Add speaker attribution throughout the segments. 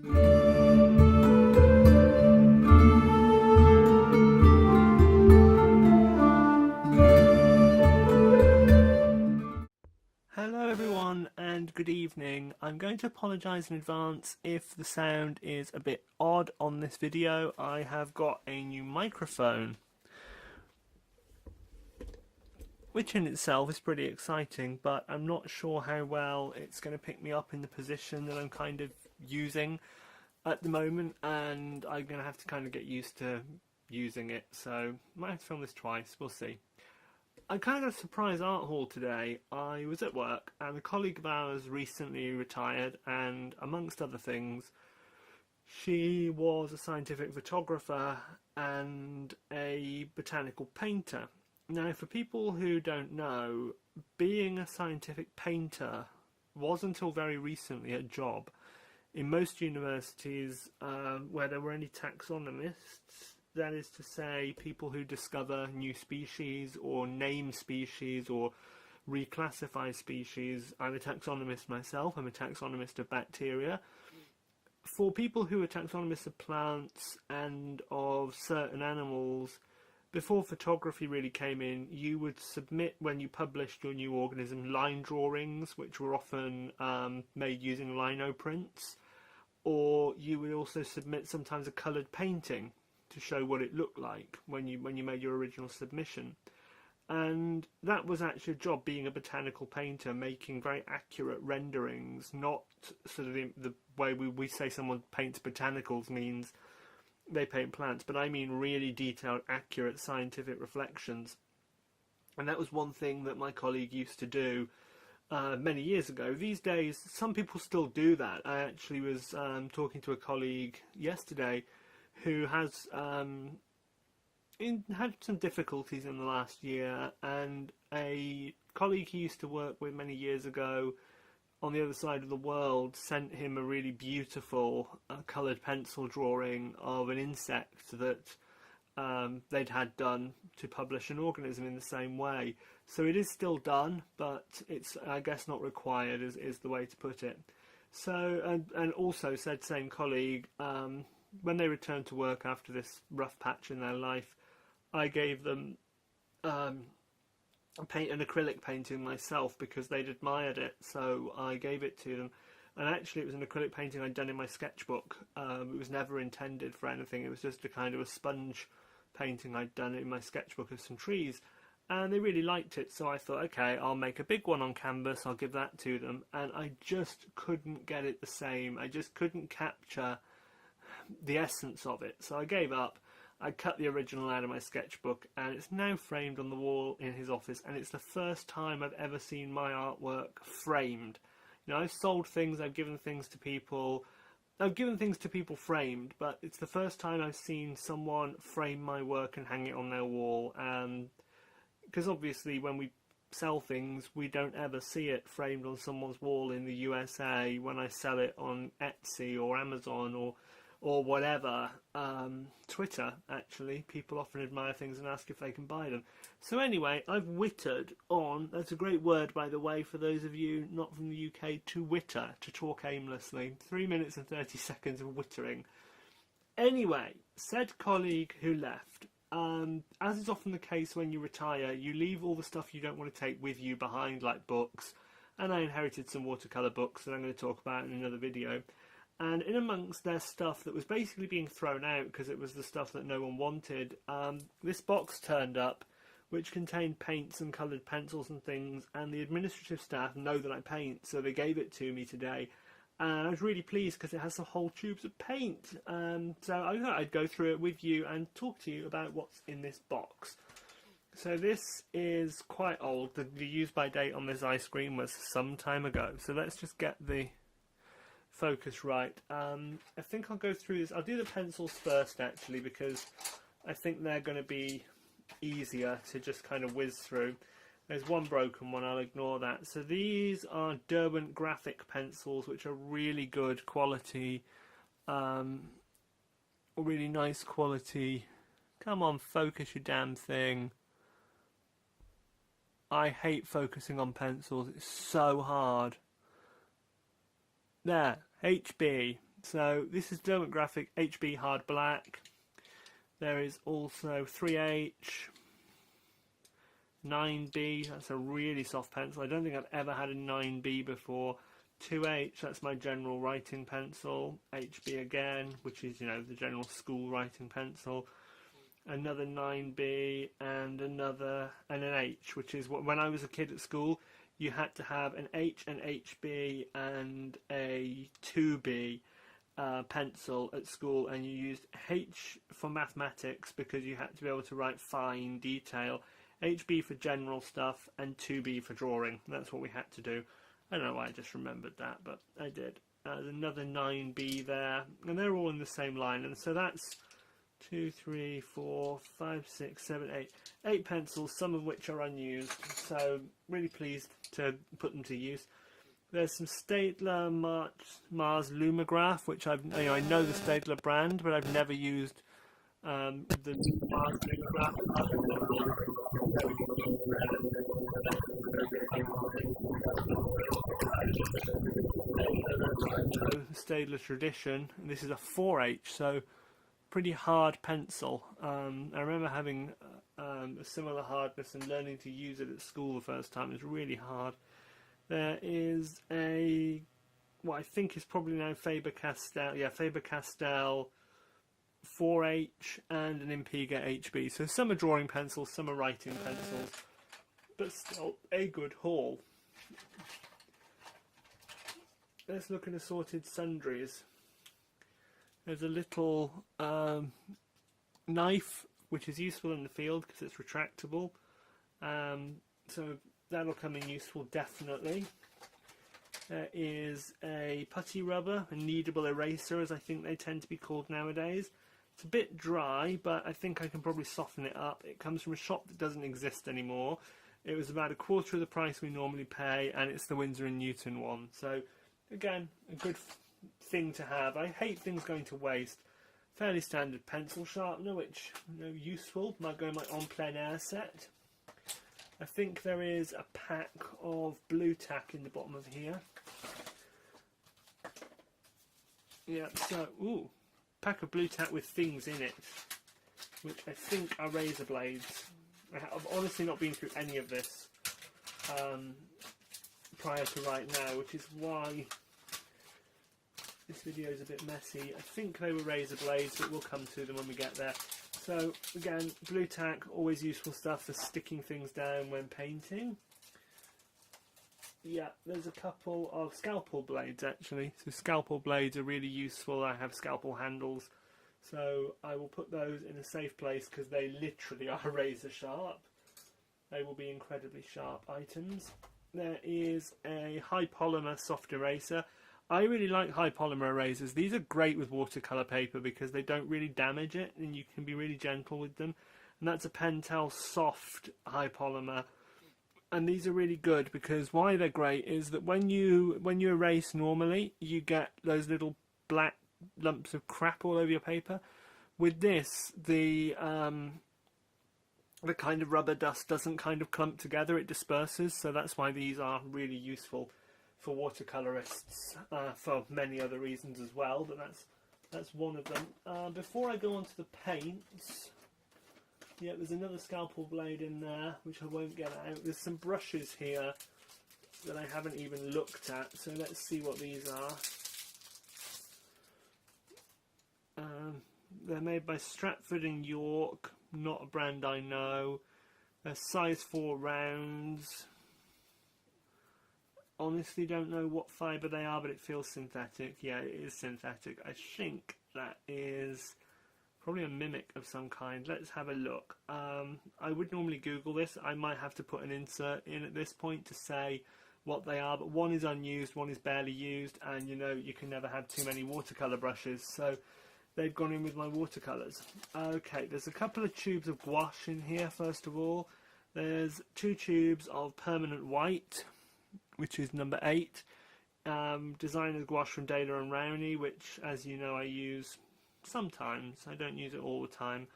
Speaker 1: Hello everyone and good evening. I'm going to apologise in advance if the sound is a bit odd on this video. I have got a new microphone, which in itself is pretty exciting, but I'm not sure how well it's going to pick me up in the position that I'm kind of using at the moment, and I'm going to have to kind of get used to using it, so I might have to film this twice, we'll see. I kind of got a surprise art haul today. I was at work and a colleague of ours recently retired, and amongst other things, she was a scientific photographer and a botanical painter. Now, for people who don't know, being a scientific painter was until very recently a job. In most universities where there were any taxonomists, that is to say people who discover new species or name species or reclassify species. I'm a taxonomist myself, I'm a taxonomist of bacteria. For people who are taxonomists of plants and of certain animals, before photography really came in, you would submit, when you published your new organism, line drawings, which were often made using lino prints, or you would also submit sometimes a coloured painting to show what it looked like when you made your original submission. And that was actually a job, being a botanical painter, making very accurate renderings, not sort of the way we say someone paints botanicals means they paint plants, but I mean really detailed, accurate scientific reflections. And that was one thing that my colleague used to do many years ago. These days, some people still do that. I actually was talking to a colleague yesterday who has had some difficulties in the last year, and a colleague he used to work with many years ago on the other side of the world sent him a really beautiful coloured pencil drawing of an insect that they'd had done to publish an organism in the same way. So it is still done, but it's, I guess, not required is the way to put it. So, and also said, same colleague, when they returned to work after this rough patch in their life, I gave them an acrylic painting myself because they'd admired it, so I gave it to them. And actually it was an acrylic painting I'd done in my sketchbook. It was never intended for anything, it was just a kind of a sponge painting I'd done in my sketchbook of some trees. And they really liked it, so I thought, okay, I'll make a big one on canvas, I'll give that to them. And I just couldn't get it the same, I just couldn't capture the essence of it, so I gave up. I cut the original out of my sketchbook, and it's now framed on the wall in his office, and it's the first time I've ever seen my artwork framed. You know, I've sold things, I've given things to people framed, but it's the first time I've seen someone frame my work and hang it on their wall. Because obviously when we sell things, we don't ever see it framed on someone's wall in the USA. When I sell it on Etsy or Amazon or whatever, Twitter, actually, people often admire things and ask if they can buy them. So anyway, I've wittered on, that's a great word by the way for those of you not from the UK, to witter, to talk aimlessly. 3 minutes and 30 seconds of wittering. Anyway, said colleague who left, as is often the case when you retire, you leave all the stuff you don't want to take with you behind, like books, and I inherited some watercolour books that I'm going to talk about in another video. And in amongst their stuff that was basically being thrown out because it was the stuff that no one wanted, this box turned up which contained paints and coloured pencils and things, and the administrative staff know that I paint, so they gave it to me today. And I was really pleased because it has some whole tubes of paint. So I thought I'd go through it with you and talk to you about what's in this box. So this is quite old. The use by date on this ice cream was some time ago. So let's just get the focus right. I think I'll go through this. I'll do the pencils first actually, because I think they're going to be easier to just kind of whiz through. There's one broken one, I'll ignore that. So these are Derwent graphic pencils, which are really good quality, really nice quality. Come on, focus your damn thing. I hate focusing on pencils, it's so hard. There, HB, So this is Dermographic HB Hard Black. There is also 3H, 9B, that's a really soft pencil. I don't think I've ever had a 9B before. 2H, that's my general writing pencil. HB again, which is, you know, the general school writing pencil. Another 9B and an H, which is what, when I was a kid at school, you had to have an H, an HB, and a 2B pencil at school, and you used H for mathematics because you had to be able to write fine detail, HB for general stuff, and 2B for drawing. That's what we had to do. I don't know why I just remembered that, but I did. There's another 9B there, and they're all in the same line, and so that's 2, 3, 4, 5, 6, 7, 8. 8 pencils, some of which are unused, so really pleased to put them to use. There's some Staedtler Mars Lumograph, which I know the Staedtler brand, but I've never used the Mars Lumograph. Staedtler Tradition, and this is a 4H, so pretty hard pencil. I remember having a similar hardness and learning to use it at school the first time. It was really hard. There is a, what I think is probably now Faber-Castell, Faber-Castell 4H and an Impiga HB. So some are drawing pencils, some are writing pencils, but still a good haul. Let's look at assorted sundries. There's a little knife, which is useful in the field because it's retractable. So that'll come in useful, definitely. There is a putty rubber, a kneadable eraser, as I think they tend to be called nowadays. It's a bit dry, but I think I can probably soften it up. It comes from a shop that doesn't exist anymore. It was about a quarter of the price we normally pay, and it's the Winsor & Newton one. So, again, a good thing to have. I hate things going to waste. Fairly standard pencil sharpener, which, you know, useful. Might go in my en plein air set. I think there is a pack of blue tack in the bottom of here. Yeah, so, ooh, pack of blue tack with things in it, which I think are razor blades. I've honestly not been through any of this prior to right now, which is why this video is a bit messy. I think they were razor blades, but we'll come to them when we get there. So again, blue tack, always useful stuff for sticking things down when painting. Yeah, there's a couple of scalpel blades actually. So scalpel blades are really useful. I have scalpel handles, so I will put those in a safe place because they literally are razor sharp. They will be incredibly sharp items. There is a high polymer soft eraser. I really like high polymer erasers. These are great with watercolour paper because they don't really damage it and you can be really gentle with them. And that's a Pentel soft high polymer. And these are really good because why they're great is that when you erase normally, you get those little black lumps of crap all over your paper. With this, the kind of rubber dust doesn't kind of clump together, it disperses, so that's why these are really useful for watercolorists, for many other reasons as well, but that's one of them. Before I go on to the paints, yeah, there's another scalpel blade in there, which I won't get out. There's some brushes here that I haven't even looked at, so let's see what these are. They're made by Stratford and York, not a brand I know. They're size 4 rounds. Honestly don't know what fibre they are, but it feels synthetic. Yeah, it is synthetic. I think that is probably a mimic of some kind. Let's have a look. I would normally Google this. I might have to put an insert in at this point to say what they are, but one is unused, one is barely used, and you know you can never have too many watercolour brushes, so they've gone in with my watercolours. Okay, there's a couple of tubes of gouache in here, first of all. There's 2 tubes of permanent white, which is number 8. Designer's gouache from Daler and Rowney, which, as you know, I use sometimes. I don't use it all the time.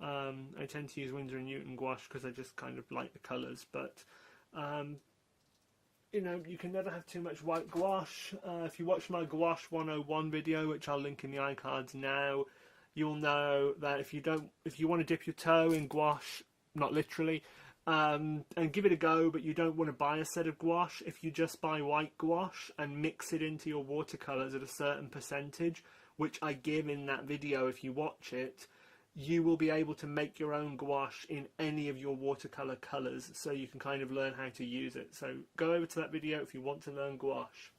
Speaker 1: I tend to use Winsor & Newton gouache because I just kind of like the colours, but you know, you can never have too much white gouache. If you watch my Gouache 101 video, which I'll link in the iCards now, you'll know that if you want to dip your toe in gouache, not literally, and give it a go, but you don't want to buy a set of gouache, if you just buy white gouache and mix it into your watercolours at a certain percentage, which I give in that video if you watch it, you will be able to make your own gouache in any of your watercolour colours, so you can kind of learn how to use it. So go over to that video if you want to learn gouache.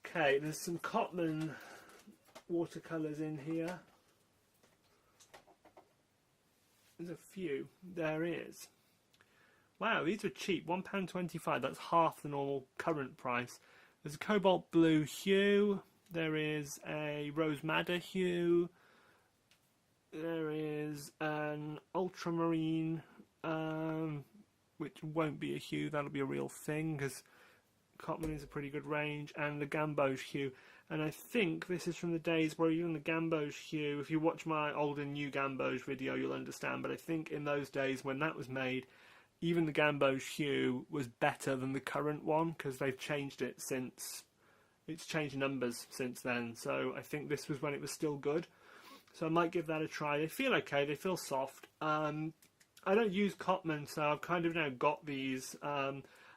Speaker 1: Okay, there's some Cotman watercolours in here. There's a few. There is. Wow, these are cheap. £1.25. That's half the normal current price. There's a cobalt blue hue. There is a rose madder hue. There is an ultramarine, which won't be a hue. That'll be a real thing because Cotman is a pretty good range. And the gamboge hue. And I think this is from the days where even the gamboge hue, if you watch my old and new gamboge video, you'll understand. But I think in those days when that was made, even the gamboge hue was better than the current one because they've changed it since. It's changed numbers since then. So I think this was when it was still good. So I might give that a try. They feel okay. They feel soft. I don't use Cotman, so I've kind of now got these.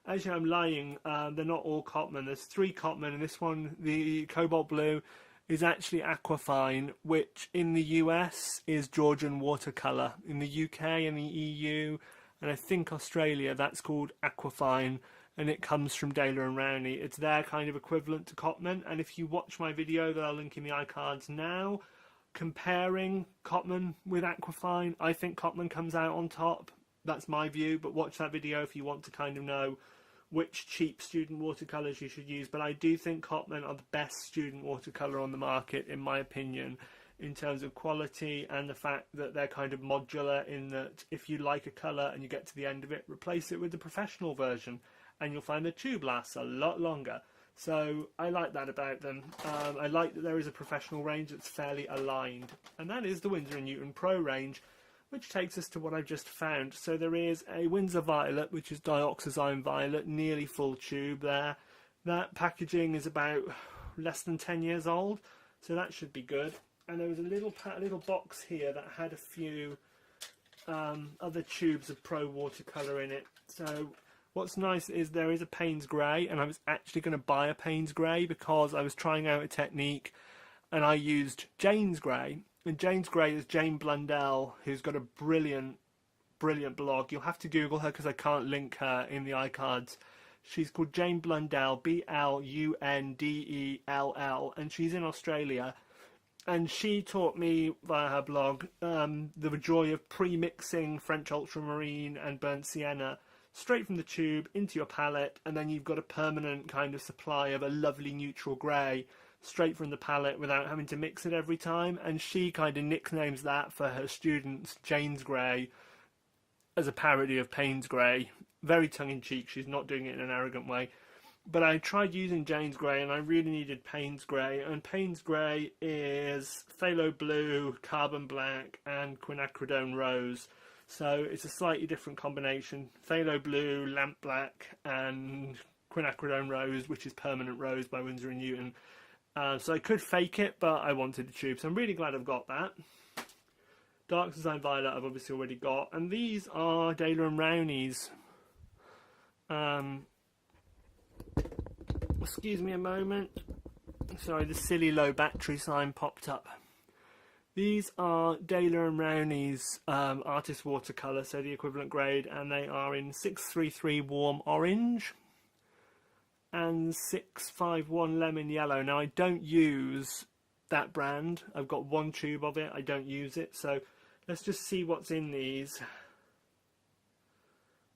Speaker 1: Actually, I'm lying. They're not all Cotman. There's 3 Cotman, and this one, the cobalt blue, is actually Aquafine, which in the US is Georgian watercolour. In the UK and the EU, and I think Australia, that's called Aquafine, and it comes from Daler and Rowney. It's their kind of equivalent to Cotman, and if you watch my video that I'll link in the iCards now, comparing Cotman with Aquafine, I think Cotman comes out on top. That's my view, but watch that video if you want to kind of know which cheap student watercolours you should use. But I do think Cotman are the best student watercolour on the market, in my opinion, in terms of quality and the fact that they're kind of modular in that if you like a colour and you get to the end of it, replace it with the professional version and you'll find the tube lasts a lot longer. So I like that about them. I like that there is a professional range that's fairly aligned, and that is the Winsor & Newton Pro range, which takes us to what I've just found. So there is a Winsor Violet, which is dioxazine violet, nearly full tube there. That packaging is about less than 10 years old, so that should be good. And there was a little box here that had a few other tubes of Pro watercolour in it. So what's nice is there is a Payne's Grey, and I was actually going to buy a Payne's Grey because I was trying out a technique and I used Jane's Grey. And Jane's Grey is Jane Blundell, who's got a brilliant blog. You'll have to Google her because I can't link her in the iCards. She's called Jane Blundell, Blundell, and she's in Australia. And she taught me via her blog the joy of pre-mixing French ultramarine and burnt sienna straight from the tube into your palette, and then you've got a permanent kind of supply of a lovely neutral grey straight from the palette without having to mix it every time. And she kind of nicknames that for her students Jane's Grey as a parody of Payne's Grey. Very tongue-in-cheek, she's not doing it in an arrogant way. But I tried using Jane's Grey and I really needed Payne's Grey, and Payne's Grey is phthalo blue, carbon black and quinacridone rose. So it's a slightly different combination. Phthalo blue, lamp black and quinacridone rose, which is permanent rose by Winsor & Newton. So I could fake it, but I wanted the tube, so I'm really glad I've got that. Dark Design Violet I've obviously already got, and these are Daler and Rowney's. Excuse me a moment. Sorry, the silly low battery sign popped up. These are Daler and Rowney's artist watercolour, so the equivalent grade, and they are in 633 warm orange and 651 lemon yellow. Now I don't use that brand. I've got one tube of it. I don't use it. So let's just see what's in these.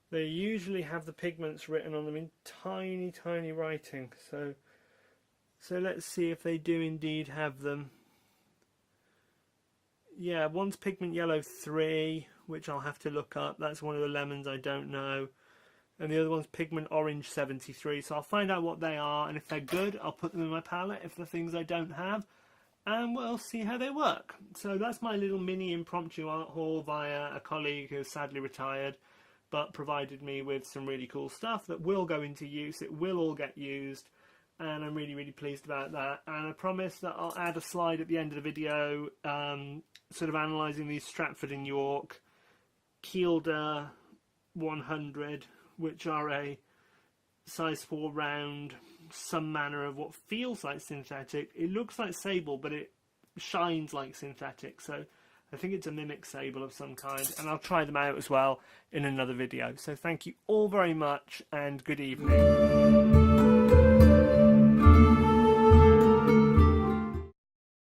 Speaker 1: They usually have the pigments written on them in tiny, tiny writing. So let's see if they do indeed have them. Yeah, one's pigment yellow 3, which I'll have to look up. That's one of the lemons I don't know. And the other one's pigment orange 73. So I'll find out what they are, and if they're good, I'll put them in my palette. If they're things I don't have, and we'll see how they work. So that's my little mini impromptu art haul via a colleague who's sadly retired. but provided me with some really cool stuff that will go into use. It will all get used, and I'm really, really pleased about that. And I promise that I'll add a slide at the end of the video, sort of analysing these Stratford and York Kielder 100, which are a size 4 round, some manner of what feels like synthetic. It looks like sable, but it shines like synthetic, so I think it's a mimic sable of some kind, and I'll try them out as well in another video. So thank you all very much, and good evening.